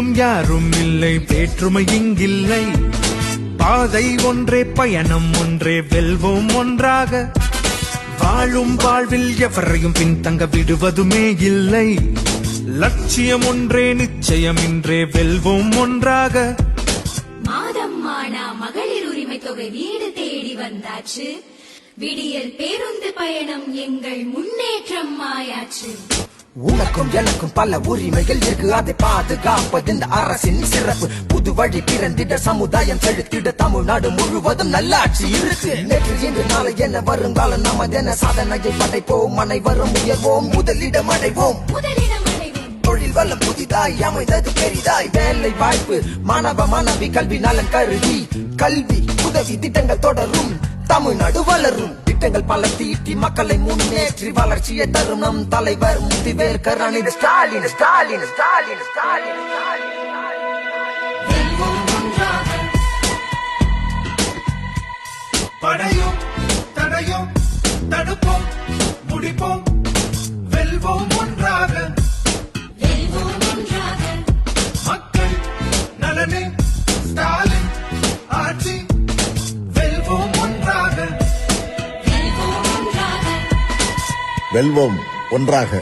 வெல்லும் யாரும் இல்லை, வேற்றுமை இங்கில்லை. பாதை ஒன்றே, பயணம் ஒன்றே, வெல்வோம் ஒன்றாக. வாழும் வாழ்வில் எவரையும் பின்தங்க விடுவதுமே இல்லை. லட்சியம் ஒன்றே, நிச்சயம் இன்றே, வெல்வோம் ஒன்றாக. மாதம் மானா மகளிர் உரிமை தொகை வீடு தேடி வந்தாச்சு. விடியல் பேருந்து பயணம் எங்கள் முன்னேற்றம் ஆயாச்சு. உனக்கும் எனக்கும் பல உரிமைகள் இருக்கு, அதை பாதுகாப்பது இந்த அரசின் சிறப்பு. புது வழி பிறந்திட, சமுதாயம் செலுத்திட, தமிழ்நாடு முழுவதும் நல்லாட்சி இருக்கு. நேற்று இன்று நாளை என வருங்காலம் நமதென சாதனையை படைப்போம், அனைவரும் உயர்வோம், முதலிடம் அடைவோம். தொழில் வளம் புதிதாய் அமைந்தது பெரிதாய், வேலை வாய்ப்பு மாணவ மாணவி கல்வி நலன் கருதி, கல்வி உதவி திட்டங்கள் தொடரும், தமிழ்நாடு வளரும். திட்டங்கள் பல தீட்டி மக்களை முன்னேற்றி வளர்ச்சியை தரும் நம் தலைவர் முதிவேல் கருணாநிதி ஸ்டாலின் ஸ்டாலின் ஸ்டாலின் ஸ்டாலின் படையும் தடையும் தடுப்போம், முடிப்போம், வெல்வோம் ஒன்றாக. மக்கள் நலனே ஸ்டாலின் ஆட்சி, வெல்வோம் ஒன்றாக. வெல்வோம் ஒன்றாக.